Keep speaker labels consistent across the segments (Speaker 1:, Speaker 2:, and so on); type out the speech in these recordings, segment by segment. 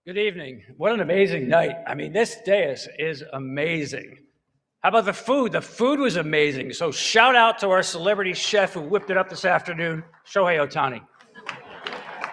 Speaker 1: Good evening. What an amazing night. I mean, this dais is amazing. How about the food? The food was amazing. So shout out to our celebrity chef who whipped it up this afternoon, Shohei Ohtani.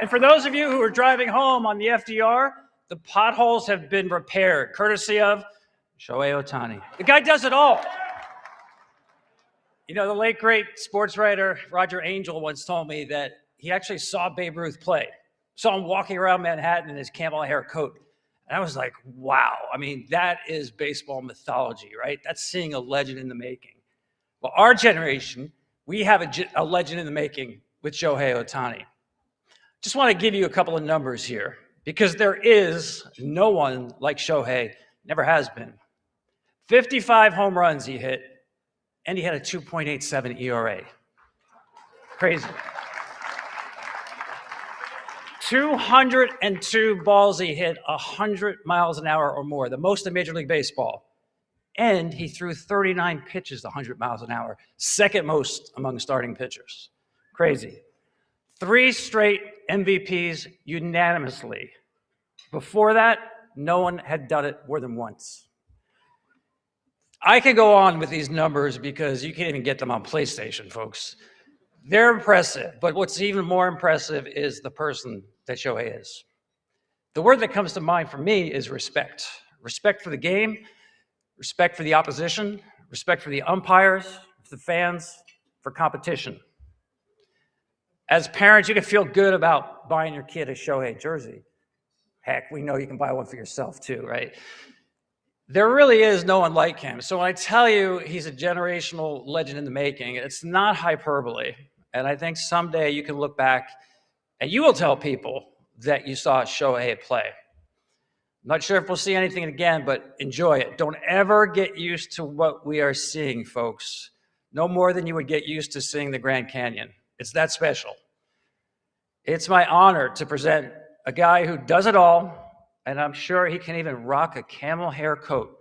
Speaker 1: And for those of you who are driving home on the FDR, the potholes have been repaired, courtesy of Shohei Ohtani. The guy does it all. You know, the late, great sports writer Roger Angell once told me that he actually saw Babe Ruth play. Saw him walking around Manhattan in his camel hair coat. And I was like, wow. I mean, that is baseball mythology, right? That's seeing a legend in the making. Well, our generation, we have a legend in the making with Shohei Ohtani. Just want to give you a couple of numbers here because there is no one like Shohei, never has been. 55 home runs he hit, and he had a 2.87 ERA. Crazy. 202 balls he hit 100 miles an hour or more, the most in Major League Baseball. And he threw 39 pitches 100 miles an hour, second most among starting pitchers. Crazy. 3 straight MVPs unanimously. Before that, no one had done it more than once. I can go on with these numbers because you can't even get them on PlayStation, folks. They're impressive, but what's even more impressive is the person that Shohei is. The word that comes to mind for me is respect. Respect for the game, respect for the opposition, respect for the umpires, for the fans, for competition. As parents, you can feel good about buying your kid a Shohei jersey. Heck, we know you can buy one for yourself too, right? There really is no one like him. So when I tell you he's a generational legend in the making, it's not hyperbole. And I think someday you can look back and you will tell people that you saw Shohei play. I'm not sure if we'll see anything again, but enjoy it. Don't ever get used to what we are seeing, folks. No more than you would get used to seeing the Grand Canyon. It's that special. It's my honor to present a guy who does it all, and I'm sure he can even rock a camel hair coat.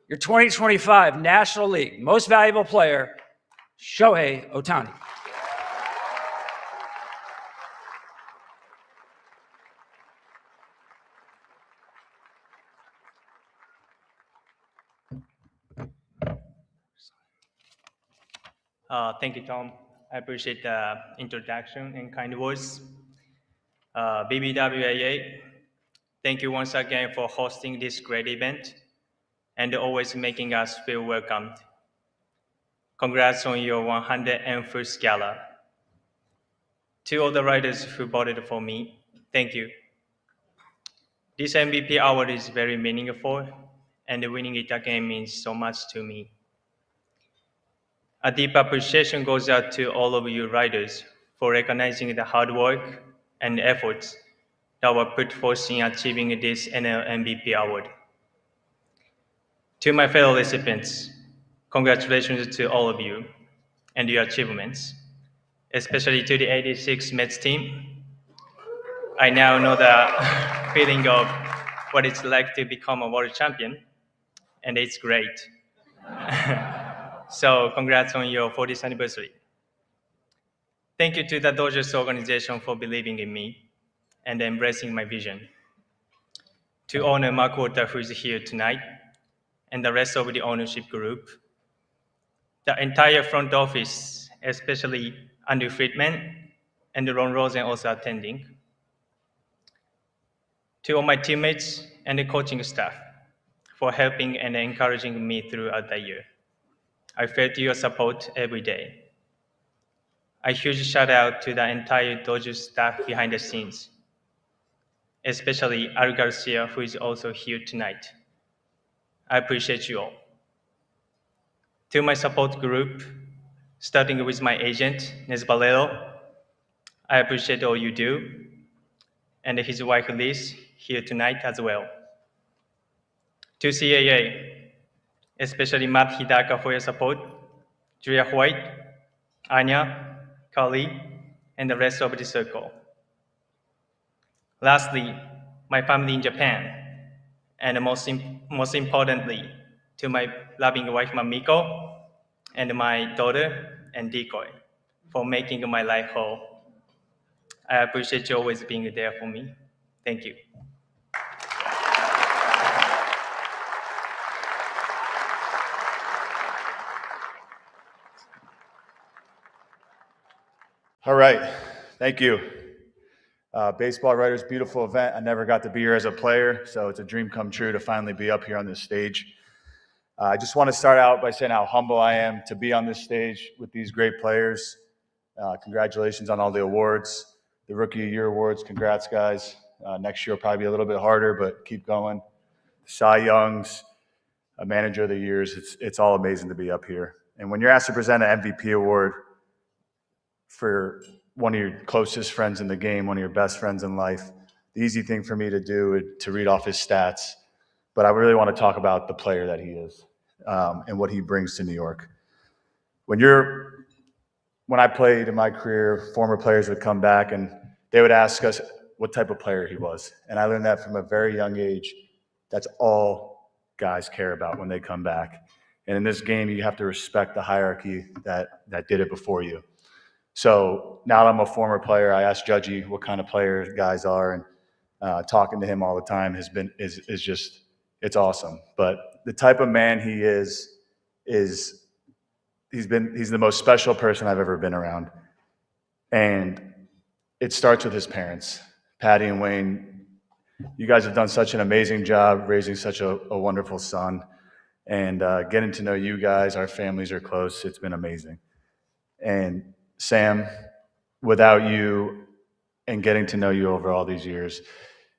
Speaker 1: Your 2025 National League Most Valuable Player, Shohei Ohtani.
Speaker 2: Thank you, Tom. I appreciate the introduction and kind words. BBWAA, thank you once again for hosting this great event and always making us feel welcomed. Congrats on your 101st gala. To all the writers who voted for me, thank you. This MVP award is very meaningful, and winning it again means so much to me. A deep appreciation goes out to all of you writers for recognizing the hard work and efforts that were put forth in achieving this NL MVP award. To my fellow recipients, congratulations to all of you and your achievements, especially to the 86 Mets team. I now know the feeling of what it's like to become a world champion, and it's great. So congrats on your 40th anniversary. Thank you to the Dodgers organization for believing in me and embracing my vision. To owner Mark Walter, who is here tonight, and the rest of the ownership group, the entire front office, especially Andrew Friedman and Ron Rosen also attending. To all my teammates and the coaching staff for helping and encouraging me throughout the year. I felt your support every day. A huge shout out to the entire Dodgers staff behind the scenes, especially Al Garcia, who is also here tonight. I appreciate you all. To my support group, starting with my agent, Nes Valero, I appreciate all you do, and his wife Liz here tonight as well. To CAA, especially Matt Hidaka for your support, Julia White, Anya, Kali, and the rest of the circle. Lastly, my family in Japan, and most importantly, to my loving wife Mamiko, and my daughter and Decoy, for making my life whole. I appreciate you always being there for me. Thank you.
Speaker 3: All right, thank you. Baseball Writers, beautiful event. I never got to be here as a player, so it's a dream come true to finally be up here on this stage. I just want to start out by saying how humble I am to be on this stage with these great players. Congratulations on all the awards, the Rookie of the Year awards. Congrats, guys. Next year will probably be a little bit harder, but keep going. Cy Youngs, Manager of the Years. It's all amazing to be up here. And when you're asked to present an MVP award for one of your closest friends in the game, one of your best friends in life, the easy thing for me to do is to read off his stats. But I really want to talk about the player that he is and what he brings to New York. When I played in my career, former players would come back and they would ask us what type of player he was. And I learned that from a very young age. That's all guys care about when they come back. And in this game, you have to respect the hierarchy that did it before you. So now that I'm a former player, I ask Judgy what kind of players guys are, and talking to him all the time is just, it's awesome. But the type of man he is he's the most special person I've ever been around. And it starts with his parents, Patty and Wayne. You guys have done such an amazing job raising such a wonderful son. And getting to know you guys, our families are close. It's been amazing. And Sam, without you and getting to know you over all these years,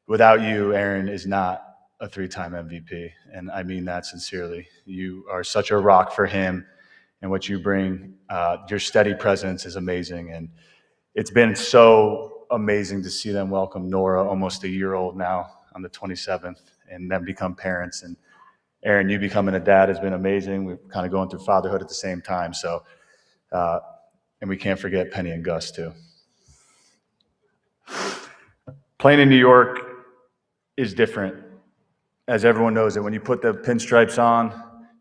Speaker 3: without you, Aaron is not a three-time MVP. And I mean that sincerely. You are such a rock for him, and what you bring, your steady presence is amazing. And it's been so amazing to see them welcome Nora, almost a year old now, on the 27th, and then become parents. And Aaron, you becoming a dad has been amazing. We're kind of going through fatherhood at the same time. So, and we can't forget Penny and Gus too. Playing in New York is different. As everyone knows it, when you put the pinstripes on,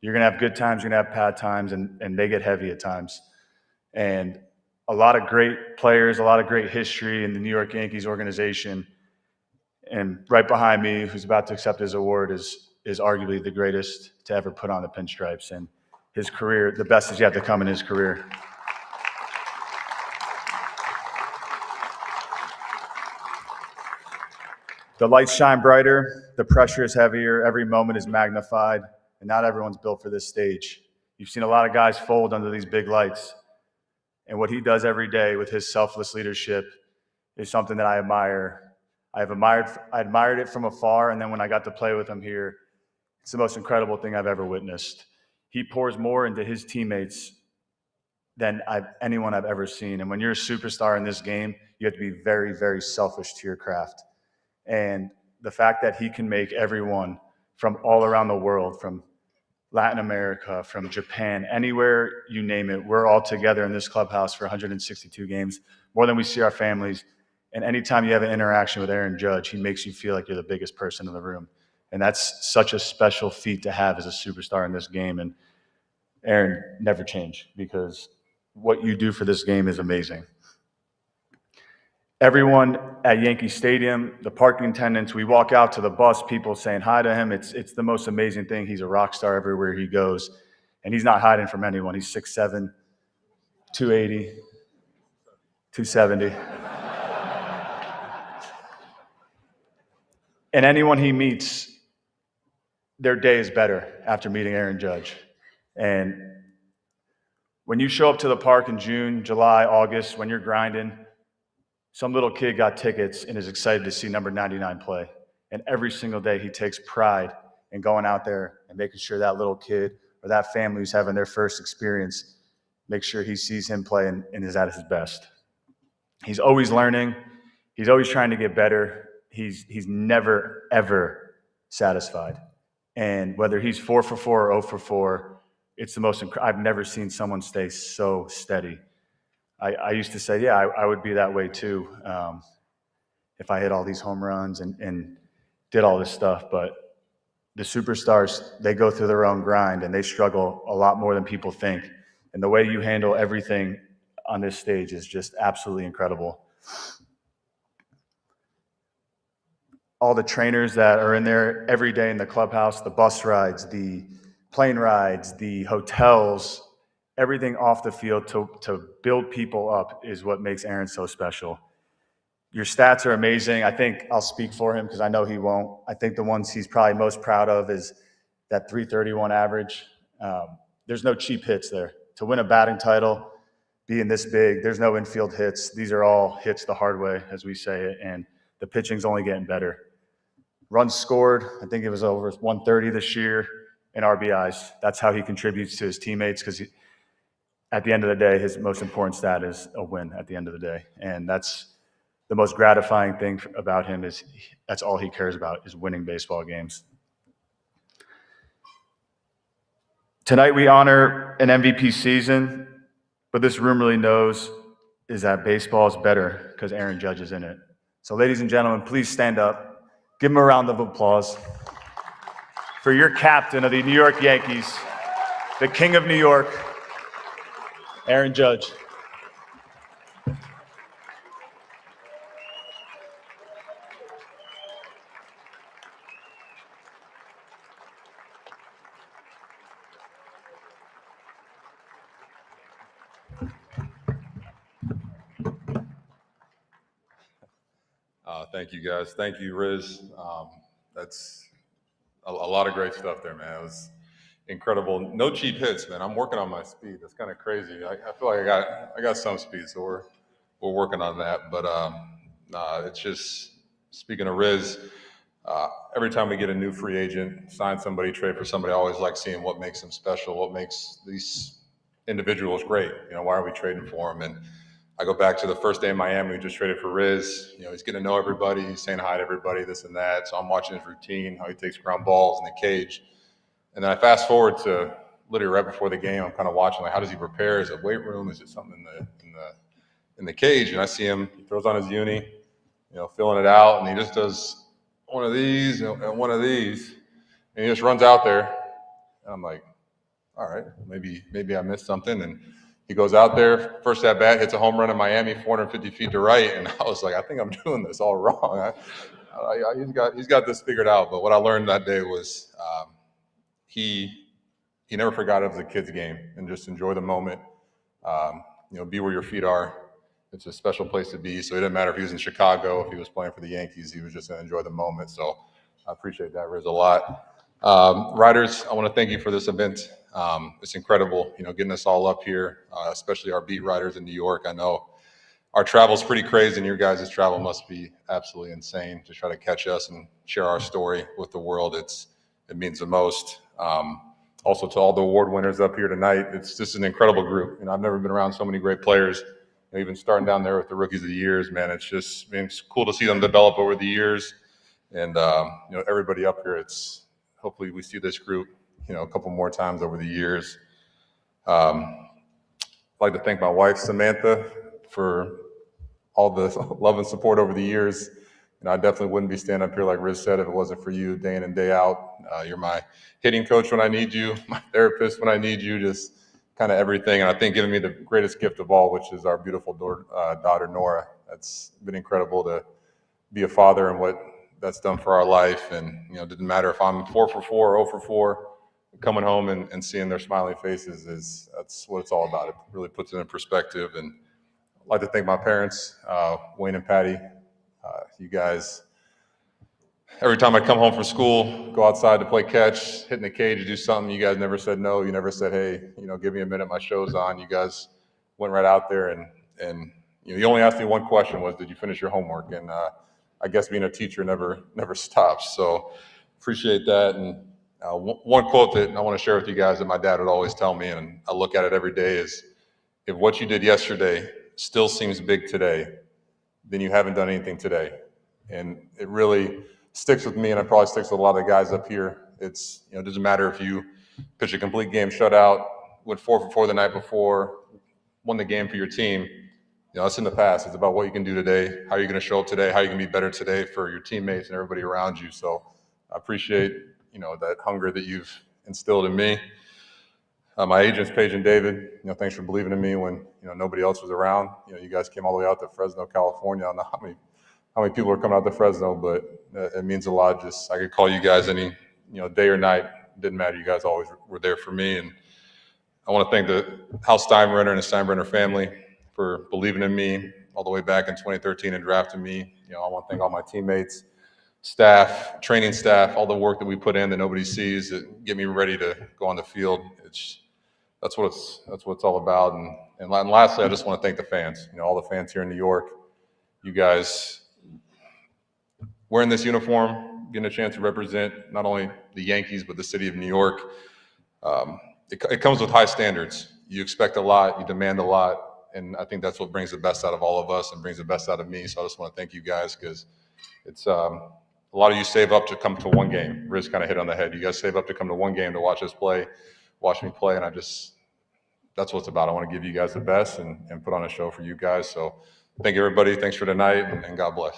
Speaker 3: you're going to have good times, you're going to have bad times, and they get heavy at times. And a lot of great players, a lot of great history in the New York Yankees organization. And right behind me, who's about to accept his award, is arguably the greatest to ever put on the pinstripes. And his career, the best is yet to come in his career. The lights shine brighter, the pressure is heavier, every moment is magnified, and not everyone's built for this stage. You've seen a lot of guys fold under these big lights, and what he does every day with his selfless leadership is something that I admire. I admired it from afar, and then when I got to play with him here, it's the most incredible thing I've ever witnessed. He pours more into his teammates than anyone I've ever seen, and when you're a superstar in this game, you have to be very, very selfish to your craft. And the fact that he can make everyone from all around the world, from Latin America, from Japan, anywhere you name it, we're all together in this clubhouse for 162 games, more than we see our families. And anytime you have an interaction with Aaron Judge, he makes you feel like you're the biggest person in the room. And that's such a special feat to have as a superstar in this game. And Aaron, never change, because what you do for this game is amazing. Everyone at Yankee Stadium, the parking attendants, we walk out to the bus, people saying hi to him. It's the most amazing thing. He's a rock star everywhere he goes. And he's not hiding from anyone. He's 6'7", 280, 270. And anyone he meets, their day is better after meeting Aaron Judge. And when you show up to the park in June, July, August, when you're grinding, some little kid got tickets and is excited to see number 99 play. And every single day he takes pride in going out there and making sure that little kid or that family who's having their first experience, make sure he sees him play and is at his best. He's always learning. He's always trying to get better. He's never, ever satisfied. And whether he's 4 for 4 or 0 for 4, it's the most I've never seen someone stay so steady. I used to say, yeah, I would be that way too if I hit all these home runs and did all this stuff. But the superstars, they go through their own grind and they struggle a lot more than people think. And the way you handle everything on this stage is just absolutely incredible. All the trainers that are in there every day in the clubhouse, the bus rides, the plane rides, the hotels, everything off the field to build people up is what makes Aaron so special. Your stats are amazing. I think I'll speak for him because I know he won't. I think the ones he's probably most proud of is that 331 average. There's no cheap hits there. To win a batting title, being this big, there's no infield hits. These are all hits the hard way, as we say it, and the pitching's only getting better. Runs scored, I think it was over 130 this year, and RBIs. That's how he contributes to his teammates because at the end of the day, his most important stat is a win at the end of the day. And that's the most gratifying thing about him is that's all he cares about is winning baseball games. Tonight we honor an MVP season, but this room really knows is that baseball is better because Aaron Judge is in it. So ladies and gentlemen, please stand up. Give him a round of applause for your captain of the New York Yankees, the King of New York, Aaron Judge.
Speaker 4: Thank you, guys. Thank you, Riz. That's a lot of great stuff there, man. It was incredible. No cheap hits, man. I'm working on my speed. That's kind of crazy. I feel like I got some speed, so we're working on that. But it's just speaking of Riz. Every time we get a new free agent, sign somebody, trade for somebody, I always like seeing what makes them special, what makes these individuals great. Why are we trading for them? And I go back to the first day in Miami, we just traded for Riz. He's getting to know everybody, he's saying hi to everybody, this and that. So I'm watching his routine, how he takes ground balls in the cage. And then I fast forward to literally right before the game, I'm kind of watching, like, how does he prepare? Is it weight room? Is it something in the cage? And I see him, he throws on his uni, filling it out, and he just does one of these and one of these. And he just runs out there. And I'm like, all right, maybe I missed something. And he goes out there, first at bat, hits a home run in Miami, 450 feet to right, and I was like, I think I'm doing this all wrong. He's got this figured out. But what I learned that day was he never forgot it was a kid's game, and just enjoy the moment. Be where your feet are. It's a special place to be. So it didn't matter if he was in Chicago, if he was playing for the Yankees, he was just going to enjoy the moment. So I appreciate that, Riz, a lot. Writers, I want to thank you for this event. It's incredible, getting us all up here, especially our beat writers in New York. I know our travel's pretty crazy, and your guys' travel must be absolutely insane to try to catch us and share our story with the world. It means the most. Also to all the award winners up here tonight, it's just an incredible group. I've never been around so many great players. Even starting down there with the rookies of the years, man, it's cool to see them develop over the years. And everybody up here, hopefully we see this group a couple more times over the years. I'd like to thank my wife, Samantha, for all the love and support over the years. I definitely wouldn't be standing up here, like Riz said, if it wasn't for you day in and day out. You're my hitting coach when I need you, my therapist when I need you, just kind of everything. And I think giving me the greatest gift of all, which is our beautiful daughter, Nora. That's been incredible to be a father and what that's done for our life. And, it didn't matter if I'm 4 for 4 or 0 for 4, coming home and seeing their smiling faces that's what it's all about. It really puts it in perspective. And I'd like to thank my parents, Wayne and Patty. You guys, every time I come home from school, go outside to play catch, hit in the cage, do something, you guys never said no. You never said, hey, give me a minute, my show's on. You guys went right out there and you only asked me one question was, did you finish your homework? And I guess being a teacher never stops. So appreciate that. And one quote that I want to share with you guys that my dad would always tell me, and I look at it every day, is if what you did yesterday still seems big today, then you haven't done anything today. And it really sticks with me, and it probably sticks with a lot of the guys up here. It doesn't matter if you pitch a complete game shutout, went 4 for 4 the night before, won the game for your team. It's in the past. It's about what you can do today, how you're going to show up today, how you can be better today for your teammates and everybody around you. So I appreciate, that hunger that you've instilled in me. My agents, Paige and David, thanks for believing in me when, nobody else was around. You guys came all the way out to Fresno, California. I don't know how many people are coming out to Fresno, but it means a lot. Just, I could call you guys any, day or night. It didn't matter. You guys always were there for me. And I want to thank the House Steinbrenner and the Steinbrenner family for believing in me all the way back in 2013 and drafting me. I want to thank all my teammates, staff, training staff, all the work that we put in that nobody sees that get me ready to go on the field. That's what it's all about. And lastly, I just want to thank the fans. All the fans here in New York. You guys wearing this uniform, getting a chance to represent not only the Yankees but the city of New York. It comes with high standards. You expect a lot, you demand a lot, and I think that's what brings the best out of all of us and brings the best out of me. So I just want to thank you guys because it's a lot of you save up to come to one game. Riz kind of hit on the head. You guys save up to come to one game to watch us play, watch me play, and that's what it's about. I want to give you guys the best and put on a show for you guys. So thank you, everybody. Thanks for tonight, and God bless.